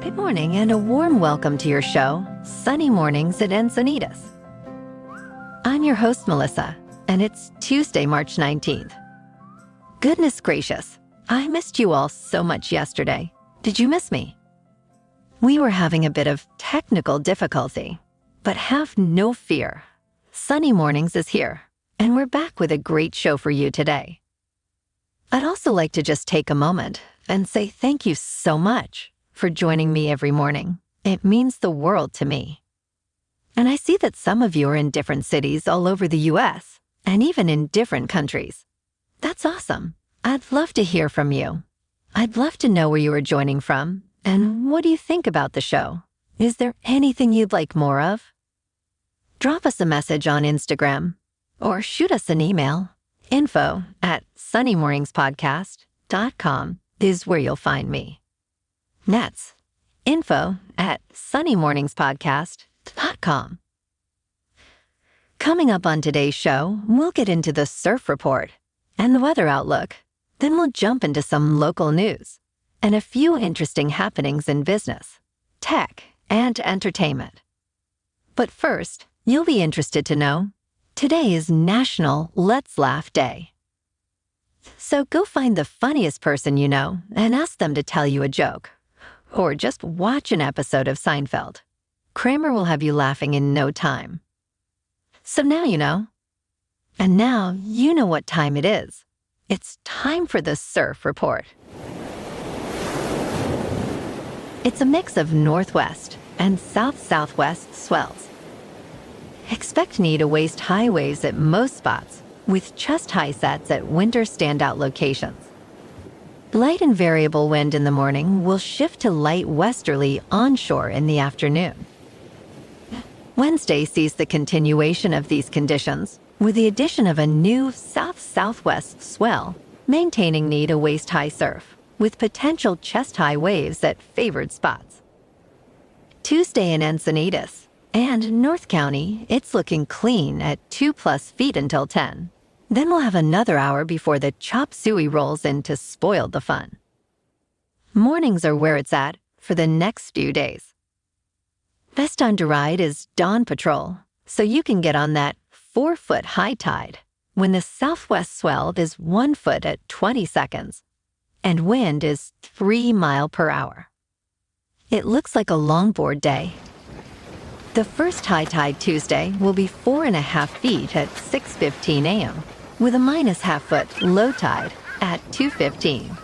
Good morning and a warm welcome to your show, Sunny Mornings at Encinitas. I'm your host, Melissa, and it's Tuesday, March 19th. Goodness gracious, I missed you all so much yesterday. Did you miss me? We were having a bit of technical difficulty, but have no fear. Sunny Mornings is here, and we're back with a great show for you today. I'd also like to just take a moment and say thank you so much for joining me every morning. It means the world to me. And I see that some of you are in different cities all over the U.S. and even in different countries. That's awesome. I'd love to hear from you. I'd love to know where you are joining from and what do you think about the show? Is there anything you'd like more of? Drop us a message on Instagram or shoot us an email. info@sunnymorningspodcast.com is where you'll find me. That's info@sunnymorningspodcast.com. Coming up on today's show, we'll get into the surf report and the weather outlook. Then we'll jump into some local news and a few interesting happenings in business, tech, and entertainment. But first, you'll be interested to know, today is National Let's Laugh Day. So go find the funniest person you know and ask them to tell you a joke. Or just watch an episode of Seinfeld. Kramer will have you laughing in no time. So now you know. And now you know what time it is. It's time for the surf report. It's a mix of northwest and south-southwest swells. Expect knee to waist-high waves at most spots, with chest-high sets at winter standout locations. Light and variable wind in the morning will shift to light westerly onshore in the afternoon. Wednesday sees the continuation of these conditions, with the addition of a new south-southwest swell, maintaining knee to waist-high surf, with potential chest-high waves at favored spots. Tuesday in Encinitas and North County, it's looking clean at 2+ feet until 10. Then we'll have another hour before the chop suey rolls in to spoil the fun. Mornings are where it's at for the next few days. Best time to ride is dawn patrol, so you can get on that 4-foot high tide when the southwest swell is 1 foot at 20 seconds and wind is 3 miles per hour. It looks like a longboard day. The first high tide Tuesday will be 4.5 feet at 6:15 a.m., with a -0.5 foot low tide at 2:15.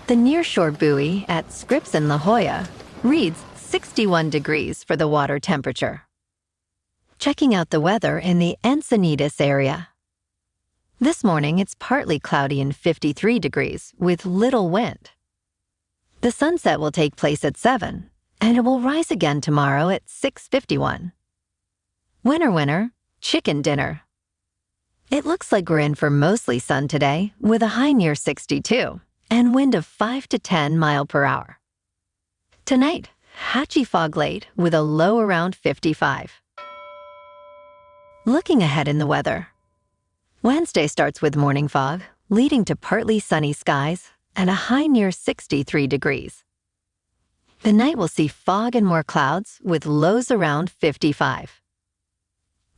The nearshore buoy at Scripps in La Jolla reads 61 degrees for the water temperature. Checking out the weather in the Encinitas area. This morning it's partly cloudy and 53 degrees with little wind. The sunset will take place at 7, and it will rise again tomorrow at 6:51. Winner, winner, chicken dinner. It looks like we're in for mostly sun today, with a high near 62 and wind of 5 to 10 miles per hour. Tonight, patchy fog late with a low around 55. Looking ahead in the weather. Wednesday starts with morning fog, leading to partly sunny skies and a high near 63 degrees. The night will see fog and more clouds with lows around 55.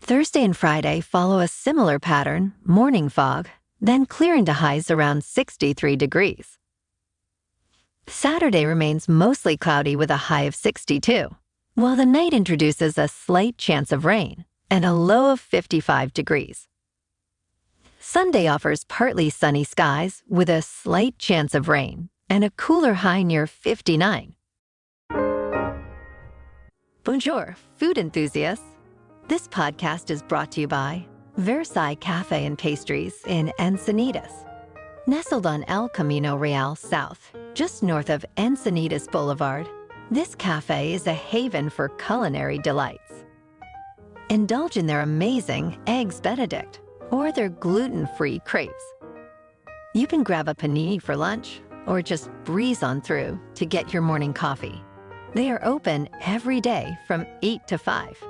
Thursday and Friday follow a similar pattern, morning fog, then clearing to highs around 63 degrees. Saturday remains mostly cloudy with a high of 62, while the night introduces a slight chance of rain and a low of 55 degrees. Sunday offers partly sunny skies with a slight chance of rain and a cooler high near 59. Bonjour, food enthusiasts. This podcast is brought to you by Versailles Cafe and Pastries in Encinitas. Nestled on El Camino Real South, just north of Encinitas Boulevard, this cafe is a haven for culinary delights. Indulge in their amazing Eggs Benedict or their gluten-free crepes. You can grab a panini for lunch or just breeze on through to get your morning coffee. They are open every day from 8 to 5.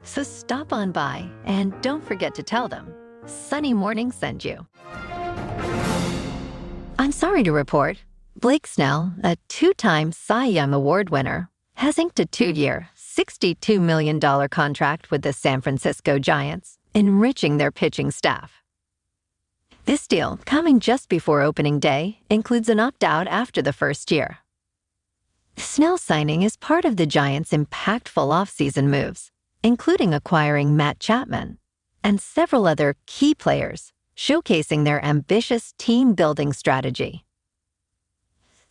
So stop on by and don't forget to tell them Sunny Morning sent you. I'm sorry to report, Blake Snell, a two-time Cy Young Award winner, has inked a 2-year, $62 million contract with the San Francisco Giants, enriching their pitching staff. This deal, coming just before opening day, includes an opt-out after the first year. Snell's signing is part of the Giants' impactful offseason moves, including acquiring Matt Chapman and several other key players, showcasing their ambitious team-building strategy.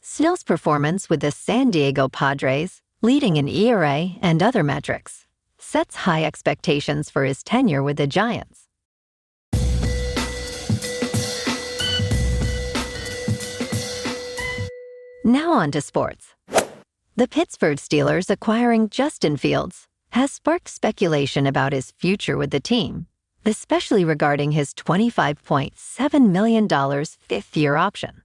Snell's performance with the San Diego Padres, leading in ERA and other metrics, sets high expectations for his tenure with the Giants. Now on to sports. The Pittsburgh Steelers acquiring Justin Fields has sparked speculation about his future with the team, especially regarding his $25.7 million fifth-year option.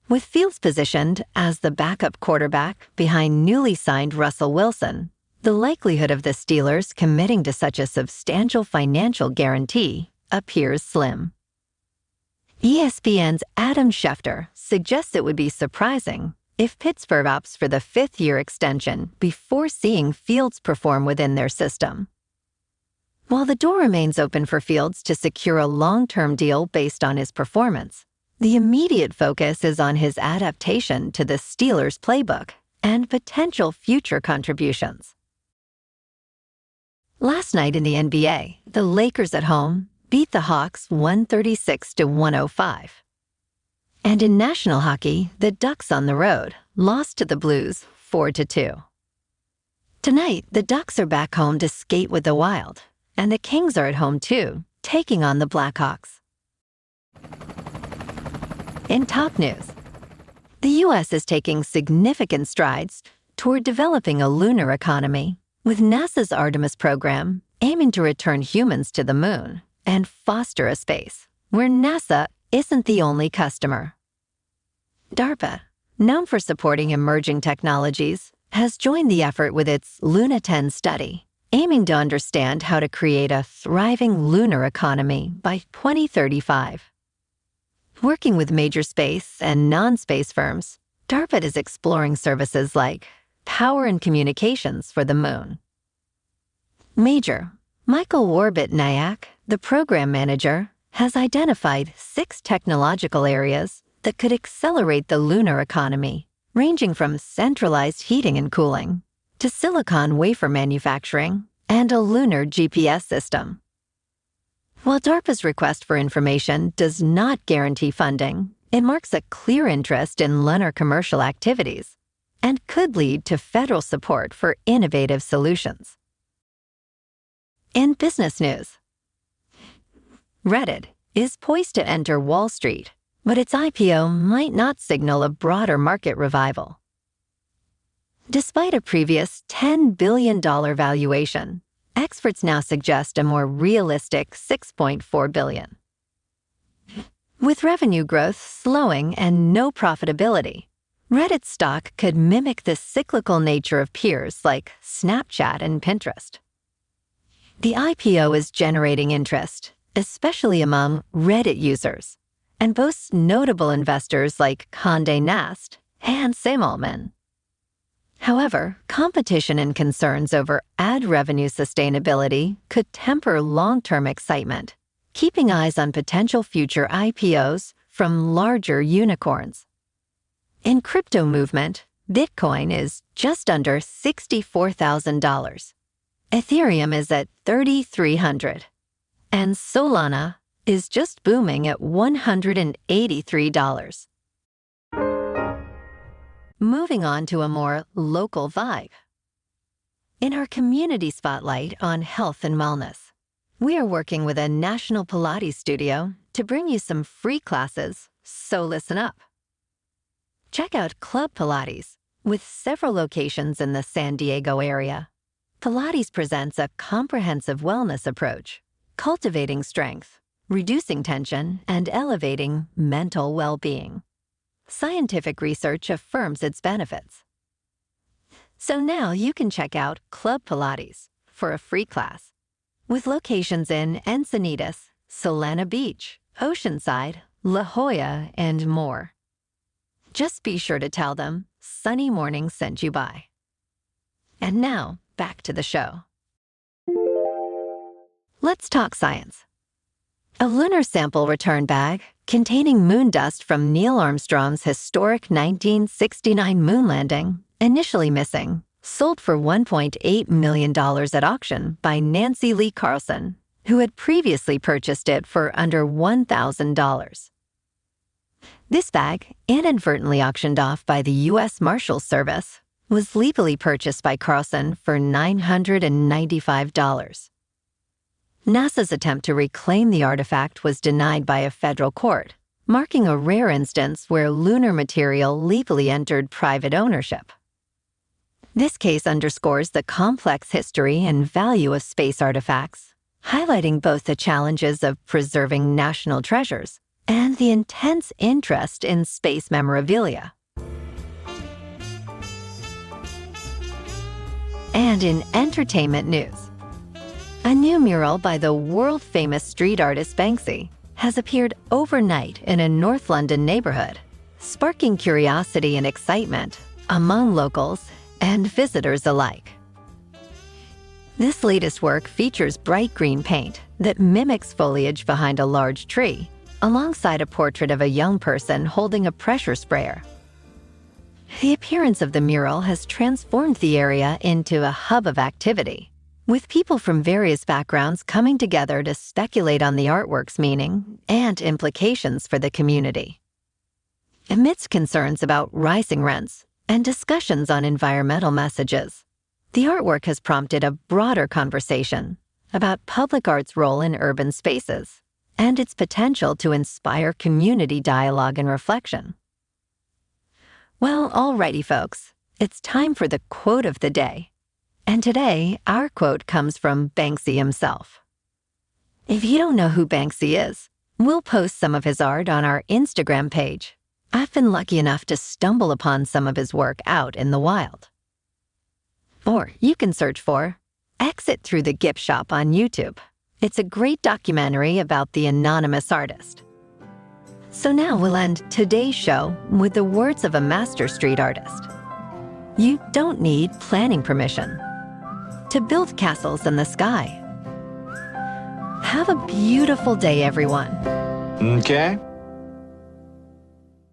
With Fields positioned as the backup quarterback behind newly signed Russell Wilson, the likelihood of the Steelers committing to such a substantial financial guarantee appears slim. ESPN's Adam Schefter suggests it would be surprising if Pittsburgh opts for the fifth-year extension before seeing Fields perform within their system. While the door remains open for Fields to secure a long-term deal based on his performance, the immediate focus is on his adaptation to the Steelers' playbook and potential future contributions. Last night in the NBA, the Lakers at home beat the Hawks 136-105. And in national hockey, the Ducks on the road lost to the Blues 4-2. Tonight, the Ducks are back home to skate with the Wild, and the Kings are at home too, taking on the Blackhawks. In top news, the U.S. is taking significant strides toward developing a lunar economy, with NASA's Artemis program aiming to return humans to the moon and foster a space where NASA isn't the only customer. DARPA, known for supporting emerging technologies, has joined the effort with its Luna 10 study, aiming to understand how to create a thriving lunar economy by 2035. Working with major space and non-space firms, DARPA is exploring services like power and communications for the moon. Major Michael Warbit-Nyack, the program manager, has identified 6 technological areas that could accelerate the lunar economy, ranging from centralized heating and cooling to silicon wafer manufacturing and a lunar GPS system. While DARPA's request for information does not guarantee funding, it marks a clear interest in lunar commercial activities and could lead to federal support for innovative solutions. In business news, Reddit is poised to enter Wall Street, but its IPO might not signal a broader market revival. Despite a previous $10 billion valuation, experts now suggest a more realistic $6.4 billion. With revenue growth slowing and no profitability, Reddit stock could mimic the cyclical nature of peers like Snapchat and Pinterest. The IPO is generating interest, especially among Reddit users, and boasts notable investors like Condé Nast and Sam Altman. However, competition and concerns over ad revenue sustainability could temper long-term excitement, keeping eyes on potential future IPOs from larger unicorns. In crypto movement, Bitcoin is just under $64,000. Ethereum is at $3,300, and Solana is just booming at $183. Moving on to a more local vibe. In our community spotlight on health and wellness, we are working with a national Pilates studio to bring you some free classes, so listen up. Check out Club Pilates, with several locations in the San Diego area. Pilates presents a comprehensive wellness approach, cultivating strength, reducing tension, and elevating mental well-being. Scientific research affirms its benefits. So now you can check out Club Pilates for a free class, with locations in Encinitas, Solana Beach, Oceanside, La Jolla, and more. Just be sure to tell them Sunny Morning sent you by. And now, back to the show. Let's talk science. A lunar sample return bag containing moon dust from Neil Armstrong's historic 1969 moon landing, initially missing, sold for $1.8 million at auction by Nancy Lee Carlson, who had previously purchased it for under $1,000. This bag, inadvertently auctioned off by the U.S. Marshals Service, was legally purchased by Carlson for $995. NASA's attempt to reclaim the artifact was denied by a federal court, marking a rare instance where lunar material legally entered private ownership. This case underscores the complex history and value of space artifacts, highlighting both the challenges of preserving national treasures and the intense interest in space memorabilia. And in entertainment news, a new mural by the world-famous street artist Banksy has appeared overnight in a North London neighborhood, sparking curiosity and excitement among locals and visitors alike. This latest work features bright green paint that mimics foliage behind a large tree, alongside a portrait of a young person holding a pressure sprayer. The appearance of the mural has transformed the area into a hub of activity, with people from various backgrounds coming together to speculate on the artwork's meaning and implications for the community. Amidst concerns about rising rents and discussions on environmental messages, the artwork has prompted a broader conversation about public art's role in urban spaces and its potential to inspire community dialogue and reflection. Well, alrighty, folks, it's time for the quote of the day. And today, our quote comes from Banksy himself. If you don't know who Banksy is, we'll post some of his art on our Instagram page. I've been lucky enough to stumble upon some of his work out in the wild. Or you can search for Exit Through the Gift Shop on YouTube. It's a great documentary about the anonymous artist. So now we'll end today's show with the words of a master street artist. You don't need planning permission to build castles in the sky. Have a beautiful day, everyone. Okay.